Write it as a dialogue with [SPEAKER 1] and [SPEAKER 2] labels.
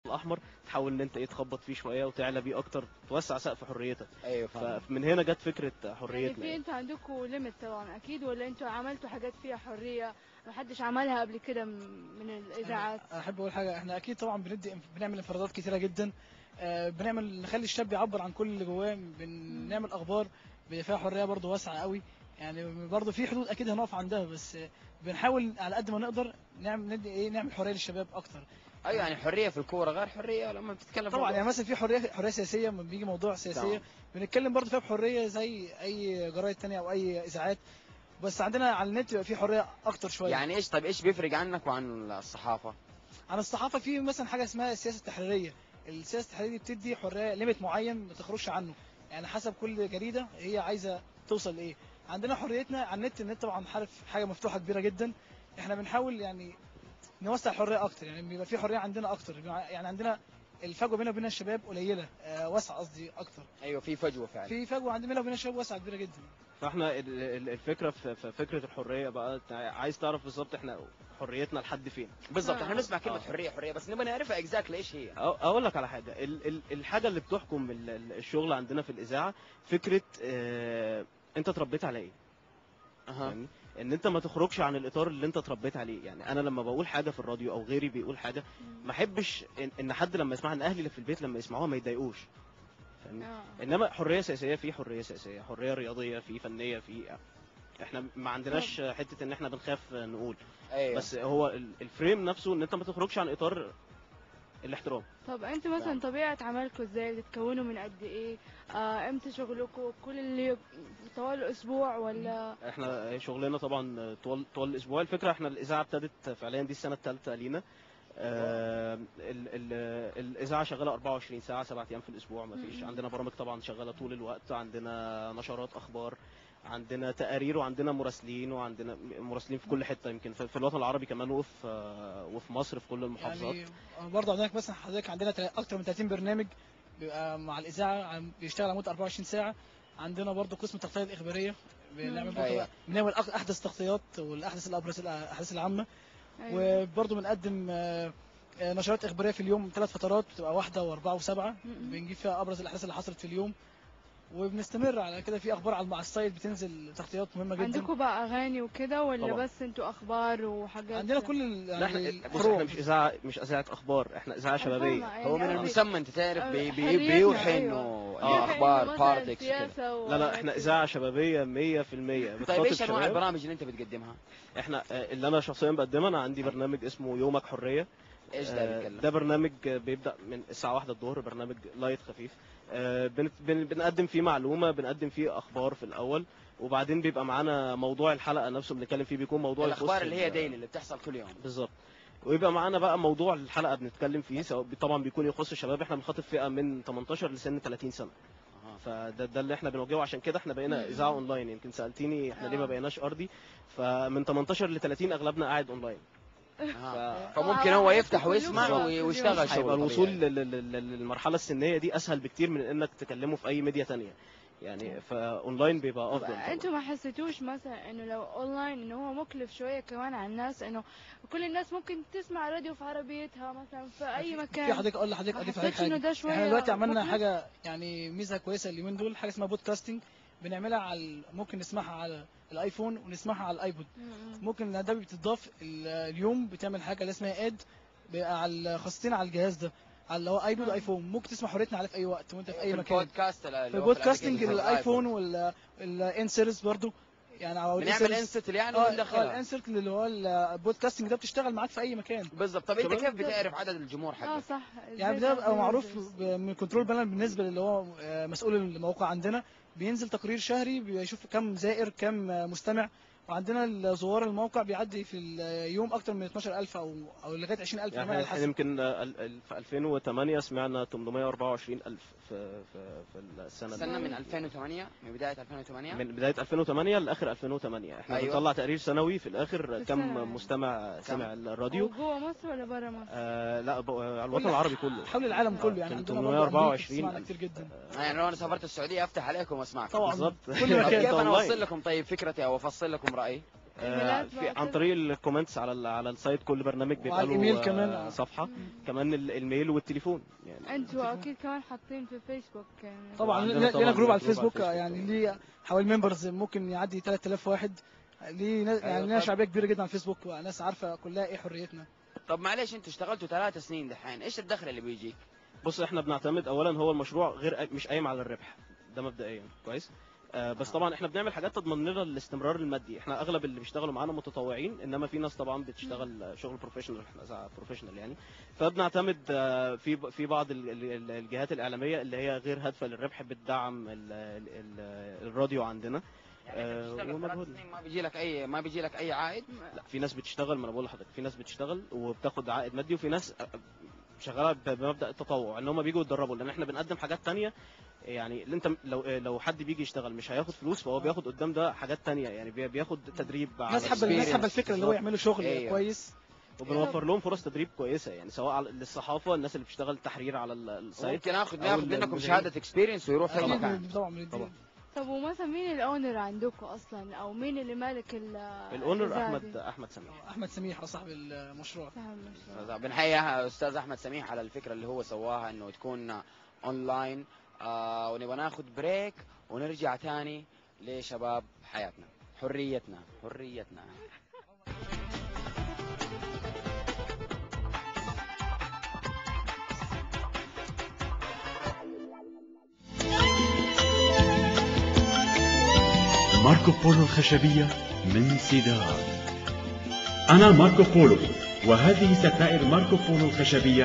[SPEAKER 1] الاحمر تحاول ان انت ايه تخبط فيه شويه وتعلى بيه اكتر، توسع سقف حريتك.
[SPEAKER 2] ايوه فاهم.
[SPEAKER 1] فمن هنا جت فكره
[SPEAKER 3] يعني
[SPEAKER 1] حريتنا.
[SPEAKER 3] في انتوا عندكم ليميت طبعا اكيد، ولا انتوا عملتوا حاجات فيها حريه محدش عملها قبل كده من الاذاعات؟
[SPEAKER 4] انا احب اقول حاجه، احنا اكيد طبعا بنعمل انفرادات كتيره جدا، بنعمل نخلي الشاب يعبر عن كل اللي جواه، بنعمل اخبار فيها حريه برضه واسعه قوي، يعني برضه في حدود اكيد هنقف عندها، بس بنحاول على قد ما نقدر نعمل حريه للشباب اكتر.
[SPEAKER 2] ايوه يعني حريه في الكوره غير حريه لما بتتكلم
[SPEAKER 4] طبعا، يعني مثلا في حريه سياسيه، لما بيجي موضوع سياسيه بنتكلم برضه فيها بحريه زي اي جرايد تانية او اي اذاعات، بس عندنا على النت بيبقى في حريه اكتر شويه.
[SPEAKER 2] يعني ايش؟ طيب ايش بيفرق عنك وعن الصحافه؟
[SPEAKER 4] عن الصحافه في مثلا حاجه اسمها السياسه التحريريه. السياسه التحريريه دي بتدي حريه ليميت معين ما تخرجش عنه، يعني حسب كل جريده هي عايزه توصل لايه. عندنا حريتنا على النت طبعا حاجه مفتوحه كبيره جدا، احنا بنحاول يعني نوسع الحريه اكتر، يعني بيبقى في حريه عندنا اكتر، يعني عندنا الفجوه بيننا وبين الشباب قليله، واسعه قصدي اكتر.
[SPEAKER 2] ايوه في فجوه فعلا،
[SPEAKER 4] في فجوه عندنا بيننا وبين الشباب واسعه كبيره جدا.
[SPEAKER 1] فاحنا الفكره في فكره الحريه بقى، عايز تعرف بالظبط احنا حريتنا لحد فين
[SPEAKER 2] بالظبط. احنا نسمع كلمه حريه بس نبغى نعرفها اكزاكتلي ايش هي.
[SPEAKER 1] اقول لك على حاجه، الحاجه اللي بتحكم الشغل عندنا في الاذاعه فكره انت اتربيت على ايه. يعني ان انت ما تخرجش عن الاطار اللي انت اتربيت عليه. يعني انا لما بقول حاجه في الراديو او غيري بيقول حاجه، ما احبش ان حد لما يسمعها، ان اهلي اللي في البيت لما يسمعوها ما يتضايقوش. انما حريه سياسيه، في حريه سياسيه، حريه رياضيه، في فنيه، في احنا ما عندناش حته ان احنا بنخاف نقول.
[SPEAKER 2] أيوة.
[SPEAKER 1] بس هو الفريم نفسه ان انت ما تخرجش عن اطار الاحترام.
[SPEAKER 3] طب انتوا مثلا طبيعه عملكم ازاي؟ بتتكونوا من قد ايه؟ امتى شغلكم؟ كل اللي طوال الاسبوع ولا؟
[SPEAKER 1] احنا شغلنا طبعا طوال الاسبوع. الفكره احنا الاذاعه ابتدت فعليا دي السنه الثالثه لينا. الاذاعه شغاله 24 ساعه 7 ايام في الاسبوع، ما فيش عندنا برامج طبعا شغاله طول الوقت، عندنا نشرات اخبار، عندنا تقارير، وعندنا مراسلين، وعندنا مراسلين في كل حته، يمكن في الوطن العربي كمان، وفي مصر في كل المحافظات.
[SPEAKER 4] يعني برضه عندك مثلا حضرتك عندنا اكتر من 30 برنامج بيبقى مع الاذاعه، بيشتغل على مده 24 ساعه. عندنا برضه قسم التغطيه الاخباريه، بنعمل احدث تغطيات والاحدث الابرز، الاحداث العامه. وبرضه بنقدم نشرات اخباريه في اليوم 3 فترات، بتبقى 1 و4 و7، بنجيب فيها ابرز الاحداث اللي حصلت في اليوم، وبنستمر على كده. في اخبار على السايت بتنزل تغطيات مهمه جدا.
[SPEAKER 3] عندكم بقى اغاني وكده ولا طبعا. بس انتوا اخبار وحاجات؟
[SPEAKER 4] عندنا كل
[SPEAKER 1] يعني احنا مش اذاعه اخبار، احنا اذاعه شبابيه.
[SPEAKER 3] يعني
[SPEAKER 2] هو من المسمى انت تعرف بيوحي انه اخبار بوليتكس
[SPEAKER 1] كده. لا احنا اذاعه شبابيه 100%.
[SPEAKER 2] طيب ايش انواع البرامج اللي انت بتقدمها؟
[SPEAKER 1] احنا اللي انا شخصيا بقدمها، انا عندي برنامج اسمه يومك حريه.
[SPEAKER 2] ايش ده بيتكلم؟
[SPEAKER 1] ده برنامج بيبدا من الساعه 1 الظهر، برنامج لايت خفيف. بنقدم فيه معلومه، بنقدم فيه اخبار في الاول، وبعدين بيبقى معانا موضوع الحلقه نفسه بنتكلم فيه، بيكون موضوع
[SPEAKER 2] الاخبار اللي هي ديلي اللي بتحصل كل يوم
[SPEAKER 1] بالظبط. ويبقى معانا بقى موضوع الحلقه بنتكلم فيه، سواء طبعا بيكون يخص الشباب. احنا بنخاطب فئه من 18 لسن 30 سنه. فده اللي احنا بنواجهه، عشان كده احنا بقينا اذاعه اونلاين. يمكن سالتيني احنا ليه ما بقيناش ارضي، فمن 18 ل 30 اغلبنا قاعد اونلاين.
[SPEAKER 2] فممكن هو يفتح ويسمع ويشتغل شغل.
[SPEAKER 1] هيبقى الوصول للمرحله السنيه دي اسهل بكتير من انك تكلمه في اي ميديا تانية، يعني فاونلاين بيبقى افضل.
[SPEAKER 3] انتوا ما حسيتوش مثلا انه لو اونلاين انه هو مكلف شويه كمان على الناس، انه كل الناس ممكن تسمع راديو في عربيتها مثلا في اي مكان؟
[SPEAKER 4] في حضرتك اقول لحضرتك حاجه، احنا دلوقتي عملنا حاجه يعني ميزه كويسه اليومين دول، حاجه اسمها بودكاستنج. بنعملها على ممكن نسمعها على الايفون ونسمعها على الايبود. ممكن ده بتضاف اليوم، بتعمل حاجه اللي اسمها اد، بقى على خاصتين على الجهاز ده، على اللي هو ايبود وايفون. ممكن تسمع حريتنا عليه في اي وقت وانت في اي مكان.
[SPEAKER 2] في
[SPEAKER 4] البودكاستنج الايفون والانسرز برضو، يعني
[SPEAKER 2] بنعمل انسرت يعني وندخلها.
[SPEAKER 4] الانسرت اللي هو البودكاستنج ده بتشتغل معاك في اي مكان
[SPEAKER 2] بالظبط. طب انت كيف بتعرف عدد الجمهور حقك؟
[SPEAKER 3] صح،
[SPEAKER 4] يعني ده بيبقى معروف من كنترول بانل بالنسبه للي هو مسؤول الموقع عندنا. بينزل تقرير شهري بيشوف كم زائر كم مستمع، وعندنا زوار الموقع بيعدي في اليوم اكتر من 12,000 او لغايه 20,000
[SPEAKER 1] يعني
[SPEAKER 4] على حسب.
[SPEAKER 1] يمكن في 2008 سمعنا 824,000 في السنه
[SPEAKER 2] من 2008، من بدايه 2008
[SPEAKER 1] من بدايه 2008 لاخر 2008. احنا بنطلع تقرير سنوي في الاخر كم مستمع سمع الراديو.
[SPEAKER 3] جوه مصر ولا بره مصر؟
[SPEAKER 1] لا على الوطن العربي كله،
[SPEAKER 4] حول العالم كله. يعني
[SPEAKER 1] 824
[SPEAKER 4] كتير جدا.
[SPEAKER 2] يعني لو انا سافرت السعوديه افتح عليكم واسمعكم
[SPEAKER 4] طبعا
[SPEAKER 1] بالظبط.
[SPEAKER 4] كل مكان.
[SPEAKER 2] كيف انا اوصل لكم طيب فكرتي او افصل لكم رايي؟
[SPEAKER 1] عن طريق الكومنتس على السايت، كل برنامج بيبقى
[SPEAKER 4] وعلى الإيميل
[SPEAKER 1] له
[SPEAKER 4] كمان.
[SPEAKER 1] صفحه، كمان الميل والتليفون يعني.
[SPEAKER 3] انتوا اكيد كمان حاطين في فيسبوك يعني.
[SPEAKER 4] طبعا
[SPEAKER 1] وعندنا
[SPEAKER 4] لينا جروب على
[SPEAKER 1] جروب
[SPEAKER 4] الفيسبوك يعني ليه حوالي ممبرز ممكن يعدي 3000 واحد. ليه يعني لنا شعبيه كبيره جدا على الفيسبوك، وناس عارفه كلها ايه حريتنا.
[SPEAKER 2] طب معلش انتوا اشتغلتوا 3 سنين دحين، ايش الدخل اللي بيجيك؟
[SPEAKER 1] بص احنا بنعتمد اولا، هو المشروع مش قايم على الربح ده مبدئيا كويس. بس طبعا احنا بنعمل حاجات تضمن لنا الاستمرار المادي. احنا اغلب اللي بيشتغلوا معانا متطوعين، انما في ناس طبعا بتشتغل شغل بروفيشنال، احنا بروفيشنال يعني. فبنعتمد في بعض الجهات الاعلاميه اللي هي غير هادفه للربح بتدعم الراديو عندنا.
[SPEAKER 2] ومجهود ما بيجي لك اي عائد؟
[SPEAKER 1] لا، في ناس بتشتغل، ما انا بقول لحضرتك في ناس بتشتغل وبتاخد عائد مادي، وفي ناس شغاله بمبدا التطوع، ان هم بيجوا يتدربوا، لان احنا بنقدم حاجات تانية. يعني انت لو حد بيجي يشتغل مش هياخد فلوس، فهو بياخد قدام ده حاجات تانية، يعني بياخد تدريب
[SPEAKER 4] الناس حابه الفكره اللي هو يعملوا شغل
[SPEAKER 2] أيوة.
[SPEAKER 4] كويس،
[SPEAKER 1] وبنوفر لهم فرص تدريب كويسه، يعني سواء للصحافه، الناس اللي بتشتغل تحرير على السايت.
[SPEAKER 2] ممكن ناخد منكم شهاده اكسبيرينس ويروح في
[SPEAKER 4] اكيد
[SPEAKER 2] مكان.
[SPEAKER 4] طبعا.
[SPEAKER 3] طب ومثلا مين الاونر عندكم اصلا، او مين اللي مالك
[SPEAKER 1] الاونر؟
[SPEAKER 3] الإذاعة دي؟
[SPEAKER 1] احمد سميح
[SPEAKER 4] صاحب المشروع.
[SPEAKER 2] بنحيي استاذ احمد سميح على الفكره اللي هو سواها انه تكون اونلاين. ونبغى ناخد بريك ونرجع تاني لشباب حياتنا، حريتنا.
[SPEAKER 5] ماركو بولو الخشبية من سيدار. أنا ماركو بولو، وهذه ستائر ماركو بولو الخشبية